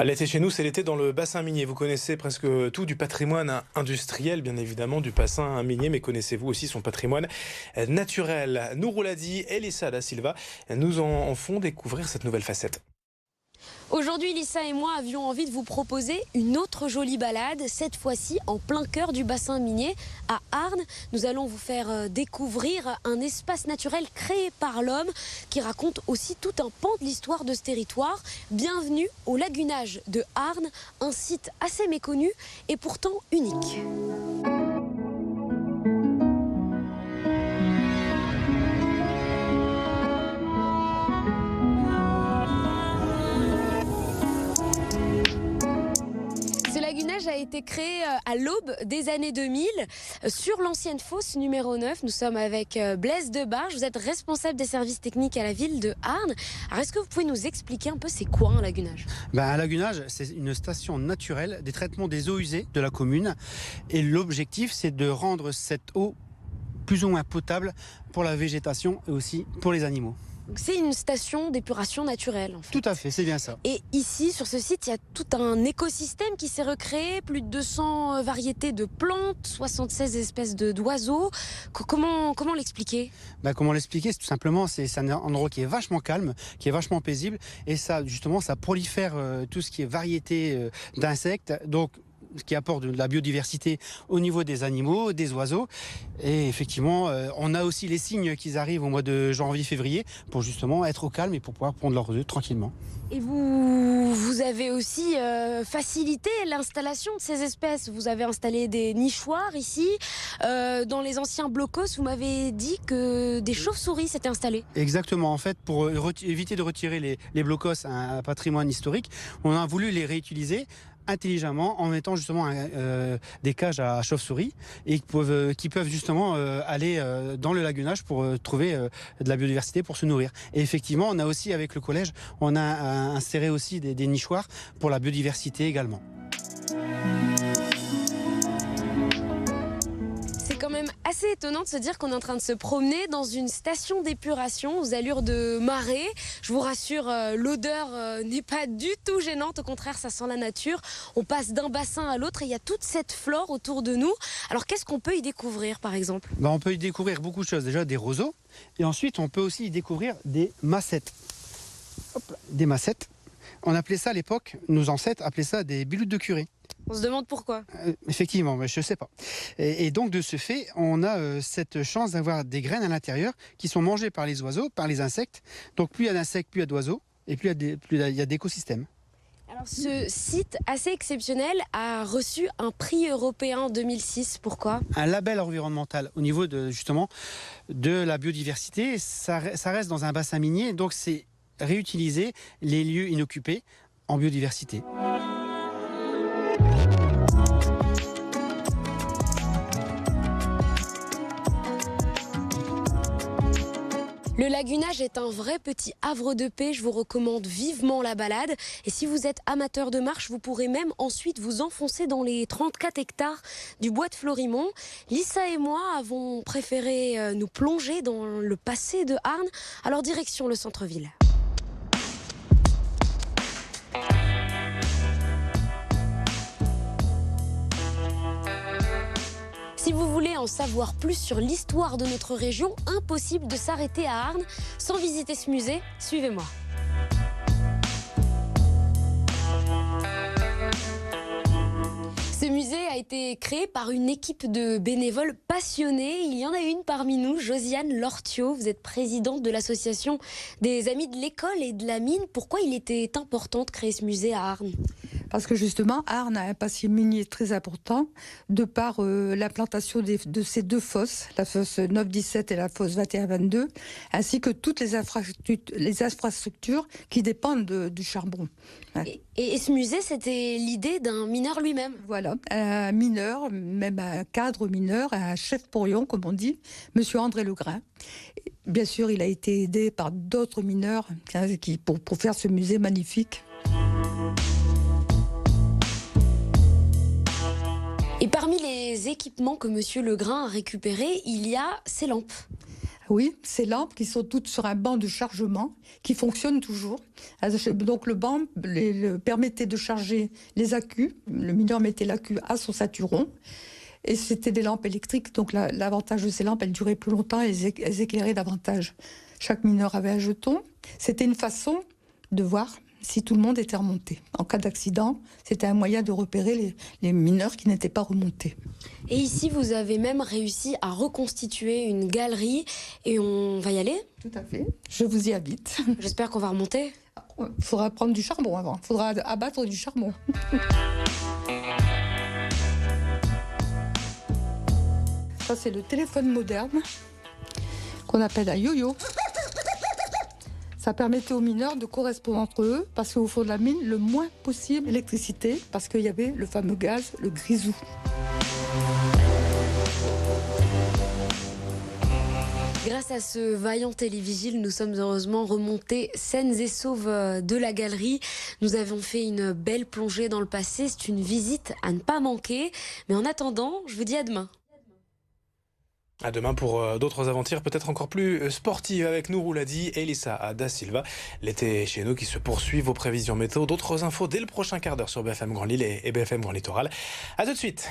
L'été chez nous, c'est l'été dans le bassin minier. Vous connaissez presque tout du patrimoine industriel, bien évidemment, du bassin minier, mais connaissez-vous aussi son patrimoine naturel? Nourou Ladi et Lissa da Silva nous en font découvrir cette nouvelle facette. Aujourd'hui, Lissa et moi avions envie de vous proposer une autre jolie balade, cette fois-ci en plein cœur du bassin minier à Arnes. Nous allons vous faire découvrir un espace naturel créé par l'homme qui raconte aussi tout un pan de l'histoire de ce territoire. Bienvenue au lagunage de Arnes, un site assez méconnu et pourtant unique. Ce lagunage a été créé à l'aube des années 2000 sur l'ancienne fosse numéro 9. Nous sommes avec Blaise Debarge. Vous êtes responsable des services techniques à la ville de Arnes. Alors, est-ce que vous pouvez nous expliquer un peu c'est quoi un lagunage? Un lagunage, c'est une station naturelle des traitements des eaux usées de la commune. Et l'objectif, c'est de rendre cette eau plus ou moins potable pour la végétation et aussi pour les animaux. C'est une station d'épuration naturelle, en fait. Tout à fait, c'est bien ça. Et ici, sur ce site, il y a tout un écosystème qui s'est recréé, plus de 200 variétés de plantes, 76 espèces d'oiseaux. Comment l'expliquer? Comment l'expliquer? C'est tout simplement, c'est un endroit qui est vachement calme, qui est vachement paisible, et ça, justement, ça prolifère tout ce qui est variété d'insectes. Donc, ce qui apporte de la biodiversité au niveau des animaux, des oiseaux. Et effectivement, on a aussi les cygnes qui arrivent au mois de janvier-février pour justement être au calme et pour pouvoir pondre leurs œufs tranquillement. Et vous avez aussi facilité l'installation de ces espèces. Vous avez installé des nichoirs ici. Dans les anciens blocos, vous m'avez dit que des chauves-souris s'étaient installées. Exactement. En fait, pour éviter de retirer les blocos à un patrimoine historique, on a voulu les réutiliser intelligemment en mettant justement des cages à chauves-souris et qui peuvent justement aller dans le lagunage pour trouver de la biodiversité pour se nourrir. Et effectivement, on a aussi avec le collège, on a inséré aussi des nichoirs pour la biodiversité également. C'est quand même assez étonnant de se dire qu'on est en train de se promener dans une station d'épuration aux allures de marée. Je vous rassure, l'odeur n'est pas du tout gênante. Au contraire, ça sent la nature. On passe d'un bassin à l'autre et il y a toute cette flore autour de nous. Alors, qu'est-ce qu'on peut y découvrir, par exemple? On peut y découvrir beaucoup de choses. Déjà, des roseaux. Et ensuite, on peut aussi y découvrir des massettes. Hop là, des massettes. On appelait ça à l'époque, nos ancêtres appelaient ça des biloutes de curé. On se demande pourquoi. Effectivement, mais je ne sais pas. Et donc, de ce fait, on a cette chance d'avoir des graines à l'intérieur qui sont mangées par les oiseaux, par les insectes. Donc, plus il y a d'insectes, plus il y a d'oiseaux, et plus il y a d'écosystèmes. Alors, ce site assez exceptionnel a reçu un prix européen en 2006. Pourquoi? Un label environnemental au niveau justement de la biodiversité. Ça reste dans un bassin minier, donc c'est réutiliser les lieux inoccupés en biodiversité. Le lagunage est un vrai petit havre de paix, je vous recommande vivement la balade. Et si vous êtes amateur de marche, vous pourrez même ensuite vous enfoncer dans les 34 hectares du bois de Florimont. Lissa et moi avons préféré nous plonger dans le passé de Arnes, alors direction le centre-ville. Si vous voulez en savoir plus sur l'histoire de notre région, impossible de s'arrêter à Arnes sans visiter ce musée. Suivez-moi. Ce musée a été créé par une équipe de bénévoles passionnés. Il y en a une parmi nous, Josiane Lortio. Vous êtes présidente de l'association des Amis de l'école et de la mine. Pourquoi il était important de créer ce musée à Arnes? Parce que justement, Arnes a un passé minier très important de par l'implantation de ces deux fosses, la fosse 9-17 et la fosse 21-22, ainsi que toutes les infrastructures qui dépendent du charbon. Et ce musée, c'était l'idée d'un mineur lui-même? Voilà, un mineur, même un cadre mineur, un chef pourrion, comme on dit, monsieur André Legrain. Bien sûr, il a été aidé par d'autres mineurs pour faire ce musée magnifique. Et parmi les équipements que monsieur Legrain a récupérés, il y a ces lampes. Oui, ces lampes qui sont toutes sur un banc de chargement, qui fonctionne toujours. Donc le banc permettait de charger les accus. Le mineur mettait l'accu à son saturon. Et c'était des lampes électriques, donc l'avantage de ces lampes, elles duraient plus longtemps et elles éclairaient davantage. Chaque mineur avait un jeton. C'était une façon de voir si tout le monde était remonté. En cas d'accident, c'était un moyen de repérer les mineurs qui n'étaient pas remontés. Et ici, vous avez même réussi à reconstituer une galerie et on va y aller? Tout à fait. Je vous y invite. J'espère qu'on va remonter. Il faudra prendre du charbon avant. Il faudra abattre du charbon. Ça, c'est le téléphone moderne qu'on appelle un yo-yo. Ça permettait aux mineurs de correspondre entre eux parce qu'au fond de la mine, le moins possible d'électricité parce qu'il y avait le fameux gaz, le grisou. Grâce à ce vaillant télévigile, nous sommes heureusement remontés saines et sauves de la galerie. Nous avons fait une belle plongée dans le passé. C'est une visite à ne pas manquer. Mais en attendant, je vous dis à demain. À demain pour d'autres aventures peut-être encore plus sportives avec nous, Rouladi et Elissa da Silva. L'été chez nous qui se poursuit, vos prévisions météo, d'autres infos dès le prochain quart d'heure sur BFM Grand Lille et BFM Grand Littoral. À tout de suite.